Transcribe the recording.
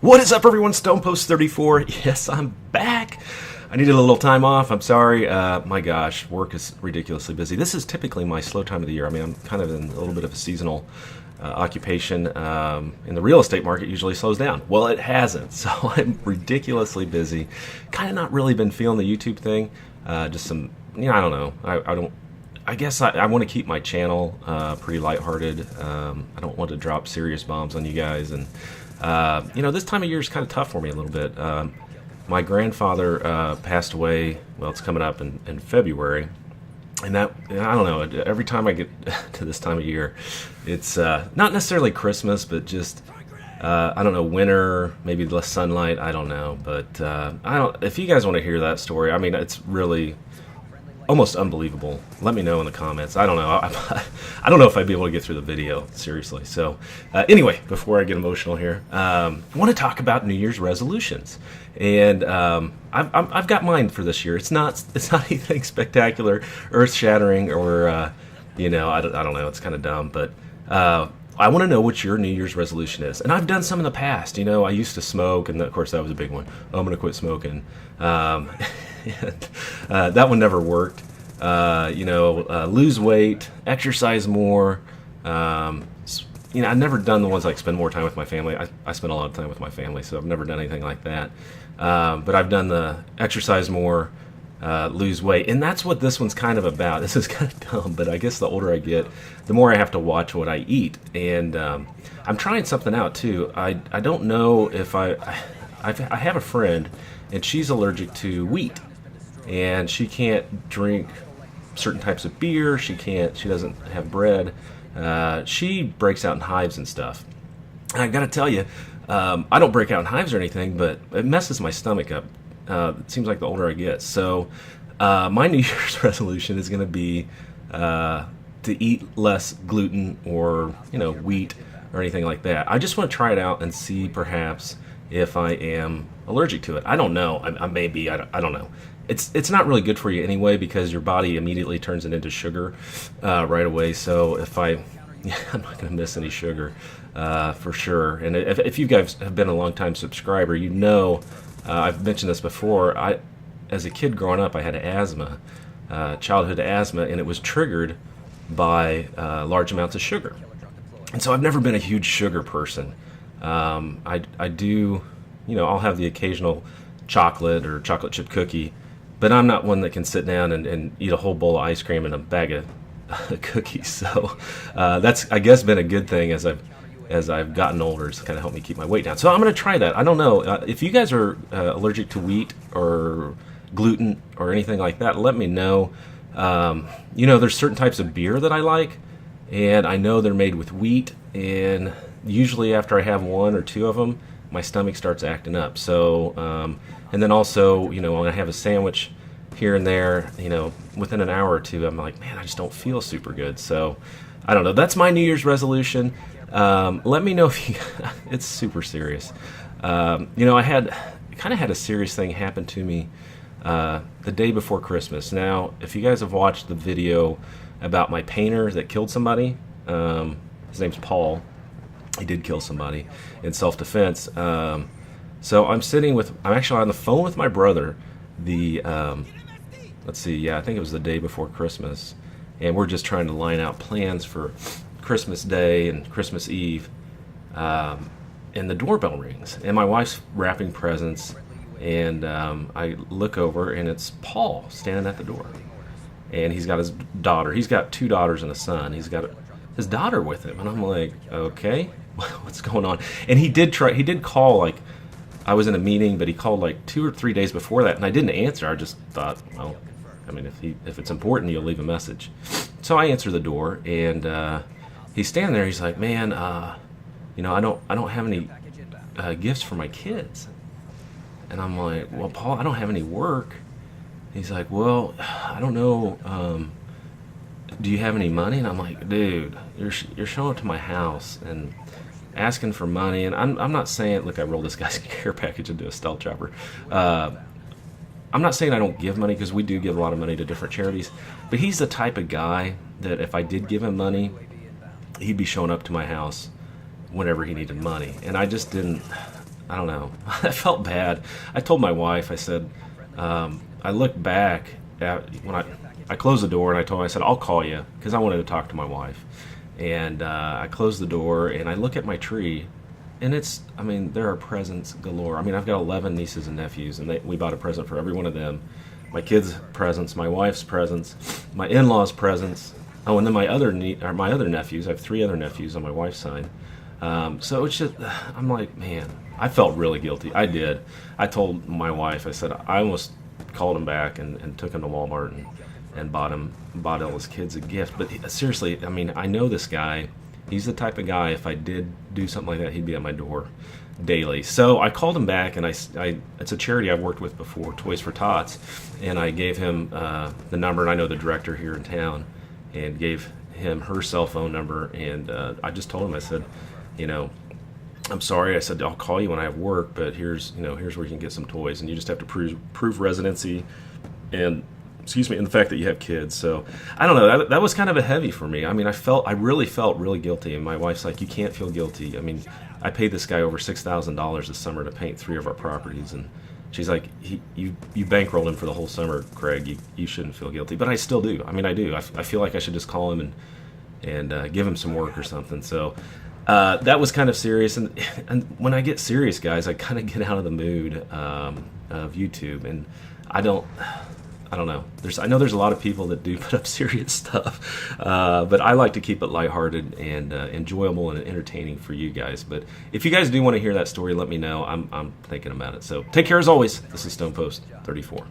What is up, everyone? StonePost34. Yes, I'm back. I needed a little time off. I'm sorry. My gosh, work is ridiculously busy. This is typically my slow time of the year. I mean, I'm kind of in a little bit of a seasonal occupation. In the real estate market, usually slows down. Well, it hasn't. So I'm ridiculously busy. Kind of not really been feeling the YouTube thing. Just some, I don't know. I don't. I guess I want to keep my channel pretty lighthearted. I don't want to drop serious bombs on you guys, and this time of year is kind of tough for me a little bit. My grandfather passed away. Well, it's coming up in February, and that, I don't know. Every time I get to this time of year, it's not necessarily Christmas, but just I don't know, winter, maybe less sunlight. I don't know, but I don't. If you guys want to hear that story, I mean, it's really almost unbelievable. Let me know in the comments. I don't know. I don't know if I'd be able to get through the video, seriously. So anyway, before I get emotional here, I want to talk about New Year's resolutions. And I've got mine for this year. It's not anything spectacular, earth-shattering, or I don't know. It's kind of dumb, but I want to know what your New Year's resolution is. And I've done some in the past. I used to smoke, and of course that was a big one. Oh, I'm going to quit smoking. That one never worked. Lose weight, exercise more. I've never done the ones like spend more time with my family. I spend a lot of time with my family, so I've never done anything like that. But I've done the exercise more, lose weight, and that's what this one's kind of about. This is kind of dumb, but I guess the older I get, the more I have to watch what I eat. And I'm trying something out too. I don't know if I have a friend, and she's allergic to wheat, and she can't drink certain types of beer. She doesn't have bread. She breaks out in hives and stuff. And I got to tell you, I don't break out in hives or anything, but it messes my stomach up. It seems like the older I get. So my New Year's resolution is going to be to eat less gluten or wheat or anything like that. I just want to try it out and see perhaps if I am allergic to it. I don't know. I may be. I don't know. It's not really good for you anyway, because your body immediately turns it into sugar right away. So I'm not going to miss any sugar for sure. And if you guys have been a long-time subscriber, I've mentioned this before. As a kid growing up, I had asthma, childhood asthma, and it was triggered by large amounts of sugar. And so I've never been a huge sugar person. I do, I'll have the occasional chocolate or chocolate chip cookie, but I'm not one that can sit down and eat a whole bowl of ice cream and a bag of cookies. So that's, I guess, been a good thing as I've gotten older. It's kind of helped me keep my weight down. So I'm going to try that. I don't know. If you guys are allergic to wheat or gluten or anything like that, let me know. There's certain types of beer that I like, and I know they're made with wheat, and usually after I have one or two of them, my stomach starts acting up. So, and then also, when I have a sandwich here and there, within an hour or two, I'm like, man, I just don't feel super good. So, I don't know. That's my New Year's resolution. Let me know if it's super serious. I kind of had a serious thing happen to me the day before Christmas. Now, if you guys have watched the video about my painter that killed somebody, his name's Paul. He did kill somebody in self-defense. So I'm actually on the phone with my brother. I think it was the day before Christmas, and we're just trying to line out plans for Christmas Day and Christmas Eve. And the doorbell rings, and my wife's wrapping presents, and I look over, and it's Paul standing at the door, and he's got his daughter. He's got two daughters and a son. He's got his daughter with him, and I'm like, okay, what's going on? And he did call, like, I was in a meeting, but he called like 2 or 3 days before that, and I didn't answer. I just thought, well, I mean, if it's important, you'll leave a message. So I answer the door, and he's standing there. He's like, man, I don't have any gifts for my kids. And I'm like, well, Paul, I don't have any work. He's like, well, I don't know. Do you have any money? And I'm like, dude, you're showing up to my house and asking for money. And I'm not saying, look, I rolled this guy's care package into a stealth chopper. I'm not saying I don't give money, because we do give a lot of money to different charities. But he's the type of guy that if I did give him money, he'd be showing up to my house whenever he needed money. And I just didn't, I don't know. I felt bad. I told my wife, I said, I looked back at when I closed the door and I told her, I said, I'll call you because I wanted to talk to my wife. And I closed the door and I look at my tree and I mean, there are presents galore. I mean, I've got 11 nieces and nephews and we bought a present for every one of them. My kids' presents, my wife's presents, my in-laws' presents. Oh, and then my other nephews. I have 3 other nephews on my wife's side. So it's just, I'm like, man, I felt really guilty. I did. I told my wife, I said, I almost called him back and took him to Walmart and bought all his kids a gift. But seriously, I mean, I know this guy. He's the type of guy, if I did do something like that, he'd be at my door daily. So I called him back, and it's a charity I've worked with before, Toys for Tots, and I gave him the number, and I know the director here in town, and gave him her cell phone number, and I just told him, I said, I'm sorry, I said, I'll call you when I have work, but here's where you can get some toys, and you just have to prove residency, and and the fact that you have kids. So I don't know, that was kind of a heavy for me. I mean, I really felt really guilty, and my wife's like, you can't feel guilty. I mean, I paid this guy over $6,000 this summer to paint 3 of our properties, and she's like, you bankrolled him for the whole summer, Craig. You shouldn't feel guilty, but I still do. I mean, I do. I feel like I should just call him and give him some work or something. So that was kind of serious, and when I get serious, guys, I kind of get out of the mood of YouTube, and I don't know. I know there's a lot of people that do put up serious stuff, but I like to keep it lighthearted and enjoyable and entertaining for you guys. But if you guys do want to hear that story, let me know. I'm thinking about it. So take care as always. This is Stone Post 34.